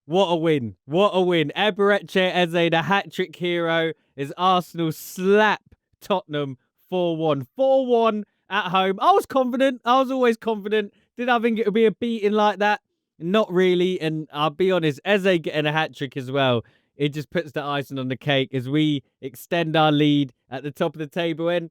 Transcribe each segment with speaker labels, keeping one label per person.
Speaker 1: What a win. What a win. Eberechi Eze, the hat-trick hero, as Arsenal slap Tottenham 4-1. 4-1 at home. I was confident. I was always confident. Did I think it would be a beating like that? Not really. And I'll be honest, Eze getting a hat-trick as well, it just puts the icing on the cake as we extend our lead at the top of the table. And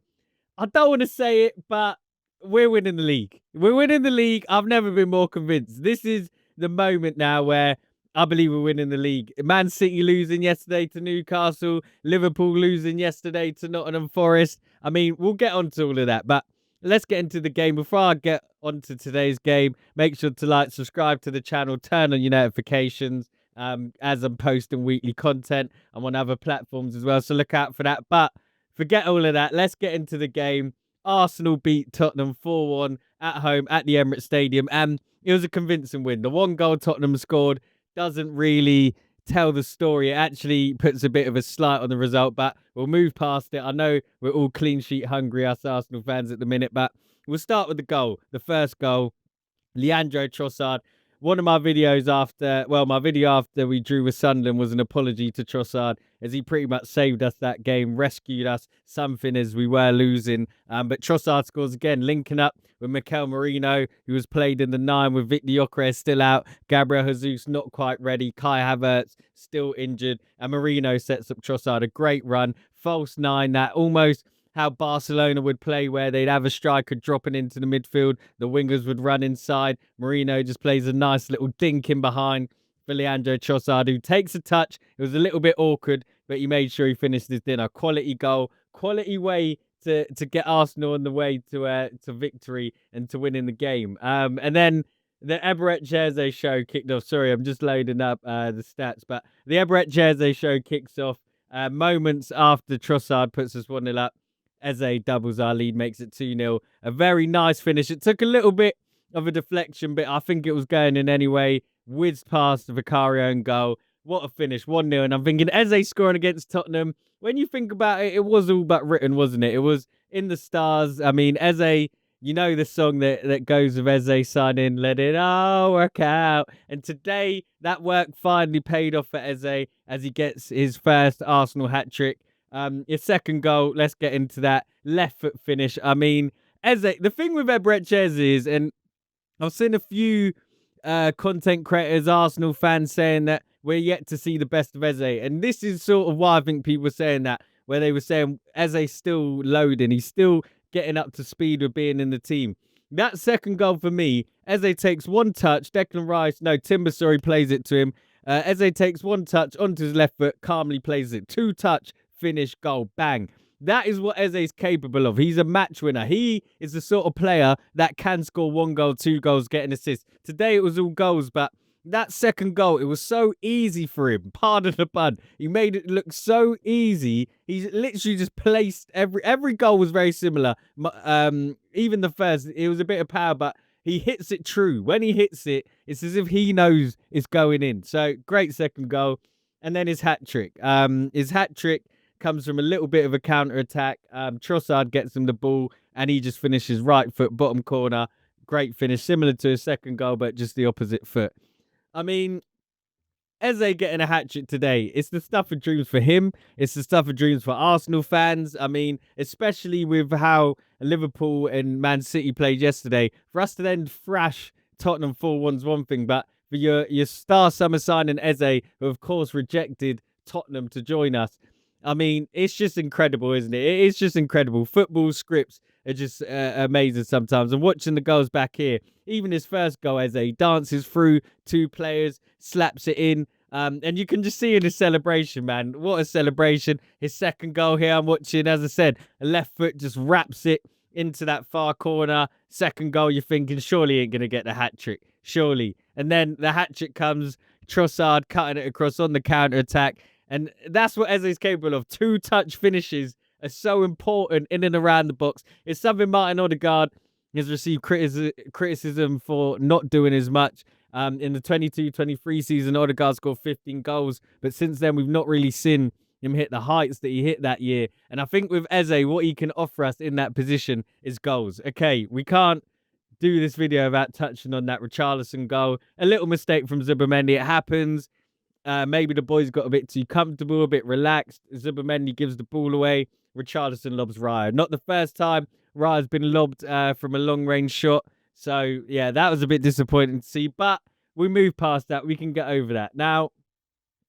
Speaker 1: I don't want to say it, but we're winning the league. We're winning the league. I've never been more convinced. This is the moment now where I believe we're winning the league. Man City losing yesterday to Newcastle, Liverpool losing yesterday to Nottingham Forest. I mean, we'll get onto all of that, but let's get into the game. Before I get onto today's game, make sure to like, subscribe to the channel, turn on your notifications as I'm posting weekly content. I'm on other platforms as well, so look out for that. But forget all of that. Let's get into the game. Arsenal beat Tottenham 4-1 at home at the Emirates Stadium, and it was a convincing win. The one goal Tottenham scored doesn't really tell the story. It actually puts a bit of a slight on the result, but we'll move past it. I know we're all clean sheet hungry, us Arsenal fans at the minute, but we'll start with the goal. The first goal, Leandro Trossard. One of my videos after, well, my video after we drew with Sunderland was an apology to Trossard, as he pretty much saved us that game, rescued us something as we were losing. But Trossard scores again, linking up with Mikel Merino, who was played in the 9 with Victor Gyökeres still out, Gabriel Jesus not quite ready, Kai Havertz still injured, and Merino sets up Trossard. A great run, false 9, that almost how Barcelona would play, where they'd have a striker dropping into the midfield, the wingers would run inside. Merino just plays a nice little dink in behind for Leandro Trossard, who takes a touch. It was a little bit awkward, but he made sure he finished his dinner. Quality goal, quality way to get Arsenal on the way to victory and to winning the game. And then the Eberechi Eze show kicked off. Sorry, I'm just loading up the stats, but the Eberechi Eze show kicks off moments after Trossard puts us 1-0 up. Eze doubles our lead, makes it 2-0. A very nice finish. It took a little bit of a deflection, but I think it was going in anyway. Whizzed past the Vicario and goal. What a finish, 1-0. And I'm thinking Eze scoring against Tottenham. When you think about it, it was all but written, wasn't it? It was in the stars. I mean, Eze, you know the song that goes with Eze signing, let it all work out. And today, that work finally paid off for Eze as he gets his first Arsenal hat-trick. His second goal, let's get into that. Left foot finish. I mean, Eze, the thing with Eberechi Eze is, and I've seen a few content creators, Arsenal fans saying that we're yet to see the best of Eze. And this is sort of why I think people were saying that, where they were saying Eze's still loading. He's still getting up to speed with being in the team. That second goal for me, Eze takes one touch. Timber, plays it to him. Eze takes one touch onto his left foot, calmly plays it. 2-touch finish, goal, bang. That is what Eze is capable of. He's a match winner. He is the sort of player that can score 1 goal, 2 goals, get an assist. Today it was all goals, but that second goal, it was so easy for him. Pardon the pun. He made it look so easy. He's literally just placed every goal was very similar. Even the first, it was a bit of power, but he hits it true. When he hits it, it's as if he knows it's going in. So great second goal. And then his hat-trick. His hat-trick comes from a little bit of a counter-attack. Trossard gets him the ball, and he just finishes right foot, bottom corner. Great finish, similar to his second goal, but just the opposite foot. I mean, Eze getting a hat-trick today, it's the stuff of dreams for him. It's the stuff of dreams for Arsenal fans. I mean, especially with how Liverpool and Man City played yesterday. For us to then thrash Tottenham 4-1's one thing, but for your star summer signing Eze, who of course rejected Tottenham to join us, I mean, it's just incredible, isn't it? It is just incredible. Football scripts are just amazing sometimes. And watching the goals back here, even his first goal, Eze dances through 2 players, slaps it in. And you can just see in his celebration, man. What a celebration. His second goal here, I'm watching, as I said, a left foot just wraps it into that far corner. Second goal, you're thinking, surely he ain't going to get the hat-trick. Surely. And then the hat-trick comes, Trossard cutting it across on the counter-attack. And that's what Eze's capable of. 2-touch finishes are so important in and around the box. It's something Martin Odegaard has received criticism for not doing as much. In the 22-23 season, Odegaard scored 15 goals. But since then, we've not really seen him hit the heights that he hit that year. And I think with Eze, what he can offer us in that position is goals. Okay, we can't do this video without touching on that Richarlison goal. A little mistake from Zubimendi. It happens. Maybe the boys got a bit too comfortable, a bit relaxed. Zubimendi gives the ball away. Richarlison lobs Raya. Not the first time Raya's been lobbed from a long-range shot. So, yeah, that was a bit disappointing to see. But we move past that. We can get over that. Now,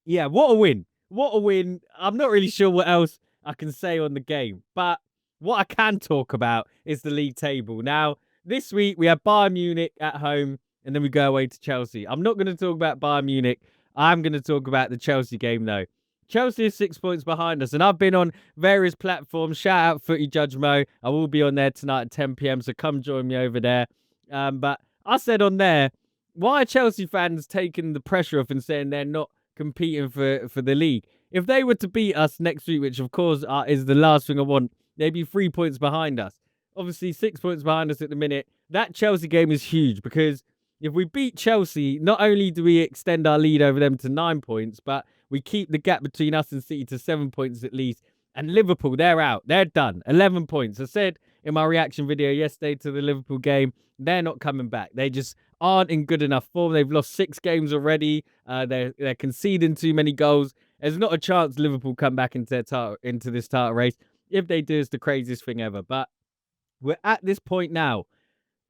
Speaker 1: yeah, what a win. What a win. I'm not really sure what else I can say on the game. But what I can talk about is the league table. Now, this week we have Bayern Munich at home and then we go away to Chelsea. I'm not going to talk about Bayern Munich. I'm going to talk about the Chelsea game, though. Chelsea is 6 points behind us, and I've been on various platforms. Shout out Footy Judge Mo. I will be on there tonight at 10 p.m, so come join me over there. But I said on there, why are Chelsea fans taking the pressure off and saying they're not competing for the league? If they were to beat us next week, which of course is the last thing I want, they'd be 3 points behind us. Obviously, 6 points behind us at the minute. That Chelsea game is huge because if we beat Chelsea, not only do we extend our lead over them to 9 points, but we keep the gap between us and City to 7 points at least. And Liverpool, they're out. They're done. 11 points. I said in my reaction video yesterday to the Liverpool game, they're not coming back. They just aren't in good enough form. They've lost 6 games already. They're conceding too many goals. There's not a chance Liverpool come back into this title race. If they do, it's the craziest thing ever. But we're at this point now.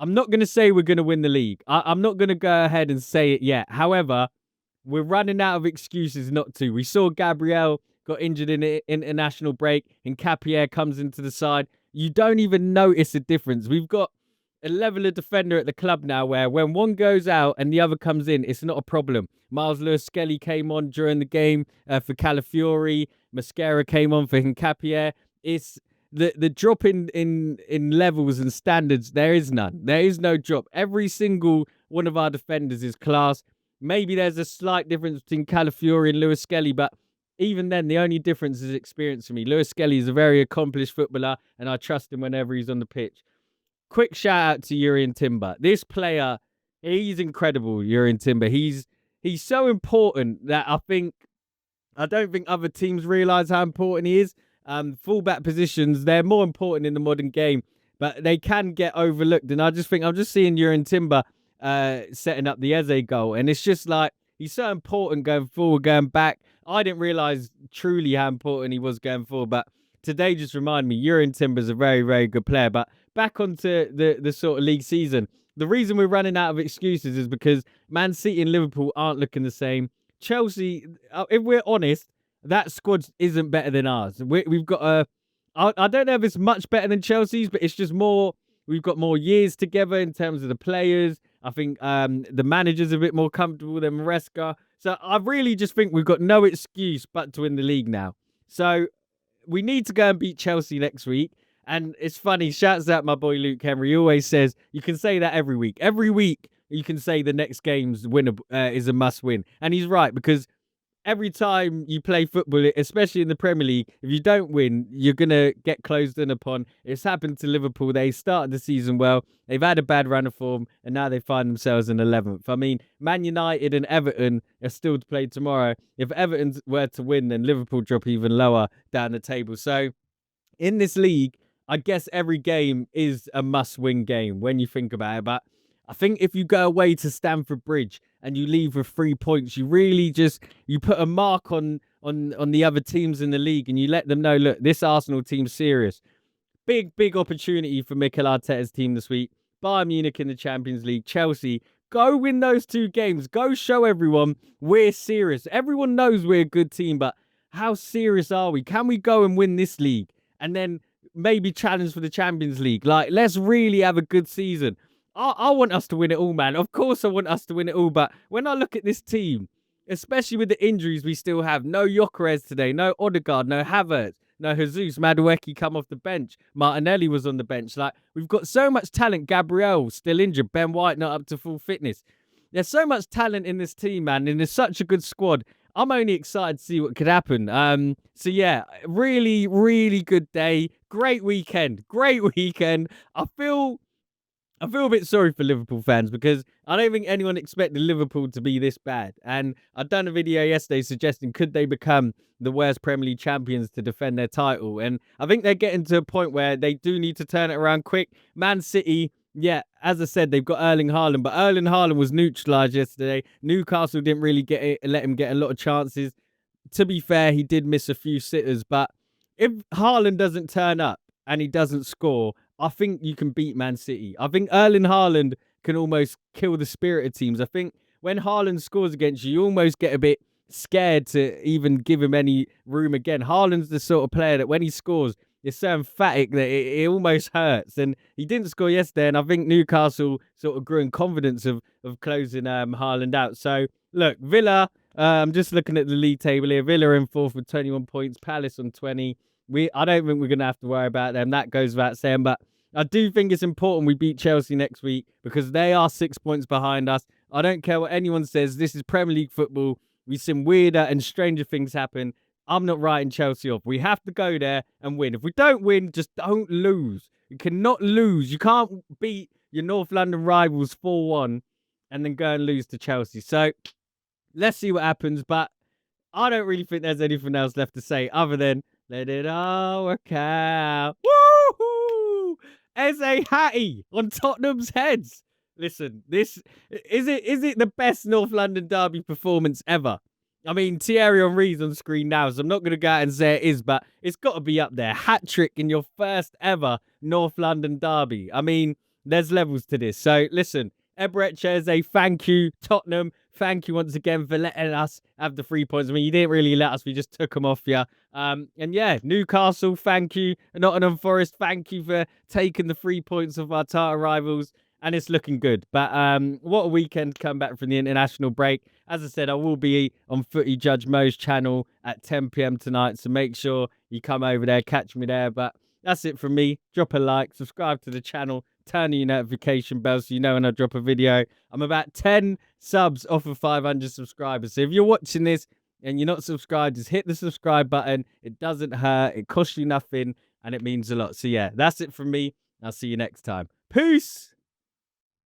Speaker 1: I'm not going to say we're going to win the league. I'm not going to go ahead and say it yet. However, we're running out of excuses not to. We saw Gabriel got injured in an international break, and Capierre comes into the side. You don't even notice a difference. We've got a leveler defender at the club now where when one goes out and the other comes in, it's not a problem. Miles Lewis-Skelly came on during the game for Calafiori. Mascara came on for Capierre. It's the drop in levels and standards. There is none. There is no drop. Every single one of our defenders is class. Maybe there's a slight difference between Calafiori and Lewis-Skelly, but even then, the only difference is experience for me. Lewis-Skelly is a very accomplished footballer, and I trust him whenever he's on the pitch. Quick shout out to Jurrien Timber. This player, he's incredible, Jurrien Timber. He's so important that I don't think other teams realise how important he is. Fullback positions, they're more important in the modern game, but they can get overlooked. And I just think I'm just seeing Jurrien Timber setting up the Eze goal. And it's just like, he's so important going forward, going back. I didn't realise truly how important he was going forward, but today just reminded me, Jurrien Timber's a very, very good player. But back onto the sort of league season. The reason we're running out of excuses is because Man City and Liverpool aren't looking the same. Chelsea, if we're honest, that squad isn't better than ours. We've got I don't know if it's much better than Chelsea's, but it's just more. We've got more years together in terms of the players. I think the manager's a bit more comfortable than Maresca. So I really just think we've got no excuse but to win the league now. So we need to go and beat Chelsea next week. And it's funny, shouts out my boy Luke Henry. He always says, you can say that every week. Every week, you can say the next game's winner is a must win. And he's right, because every time you play football, especially in the Premier League, if you don't win, you're going to get closed in upon. It's happened to Liverpool. They started the season well. They've had a bad run of form, and now they find themselves in 11th. I mean, Man United and Everton are still to play tomorrow. If Everton were to win, then Liverpool drop even lower down the table. So in this league, I guess every game is a must-win game when you think about it. But I think if you go away to Stamford Bridge and you leave with 3 points, you really you put a mark on the other teams in the league, and you let them know, look, this Arsenal team's serious. Big opportunity for Mikel Arteta's team this week. Bayern Munich in the Champions League, Chelsea. Go win those 2 games. Go show everyone we're serious. Everyone knows we're a good team, but how serious are we? Can we go and win this league and then maybe challenge for the Champions League? Like, let's really have a good season. I want us to win it all, man. Of course I want us to win it all, but when I look at this team, especially with the injuries we still have, no Gyökeres today, no Odegaard, no Havertz, no Jesus, Madueke come off the bench, Martinelli was on the bench. Like, we've got so much talent. Gabriel still injured, Ben White not up to full fitness. There's so much talent in this team, man, and there's such a good squad. I'm only excited to see what could happen. So yeah, really, really good day. Great weekend. I feel a bit sorry for Liverpool fans because I don't think anyone expected Liverpool to be this bad. And I've done a video yesterday suggesting could they become the worst Premier League champions to defend their title. And I think they're getting to a point where they do need to turn it around quick. Man City, Yeah, as I said, they've got Erling Haaland, but Erling Haaland was neutralised yesterday. Newcastle didn't really let him get a lot of chances. To be fair, he did miss a few sitters, but if Haaland doesn't turn up and he doesn't score, I think you can beat Man City. I think Erling Haaland can almost kill the spirit of teams. I think when Haaland scores against you, you almost get a bit scared to even give him any room again. Haaland's the sort of player that when he scores, it's so emphatic that it almost hurts. And he didn't score yesterday, and I think Newcastle sort of grew in confidence of closing Haaland out. So look, Villa. I'm just looking at the league table here. Villa in fourth with 21 points. Palace on 20. I don't think we're gonna have to worry about them. That goes without saying. But I do think it's important we beat Chelsea next week because they are 6 points behind us. I don't care what anyone says. This is Premier League football. We've seen weirder and stranger things happen. I'm not writing Chelsea off. We have to go there and win. If we don't win, just don't lose. You cannot lose. You can't beat your North London rivals 4-1 and then go and lose to Chelsea. So let's see what happens. But I don't really think there's anything else left to say other than let it all work out. Woohoo! Eze Hattie on Tottenham's heads. Listen, this is it the best North London derby performance ever? I mean, Thierry Henry's on screen now, so I'm not going to go out and say it is, but it's got to be up there. Hat trick in your first ever North London derby. I mean, there's levels to this. So listen, Eberechi Eze, thank you. Tottenham, thank you once again for letting us have the 3 points. I mean, you didn't really let us. We just took them off you. And yeah, Newcastle, thank you. Nottingham Forest, thank you for taking the 3 points of our title rivals. And it's looking good. But what a weekend to come back from the international break. As I said, I will be on Footy Judge Mo's channel at 10 p.m. tonight. So make sure you come over there, catch me there. But that's it from me. Drop a like, subscribe to the channel, turn on your notification bell so you know when I drop a video. I'm about 10 subs off of 500 subscribers. So if you're watching this and you're not subscribed, just hit the subscribe button. It doesn't hurt. It costs you nothing and it means a lot. So yeah, that's it from me. I'll see you next time. Peace.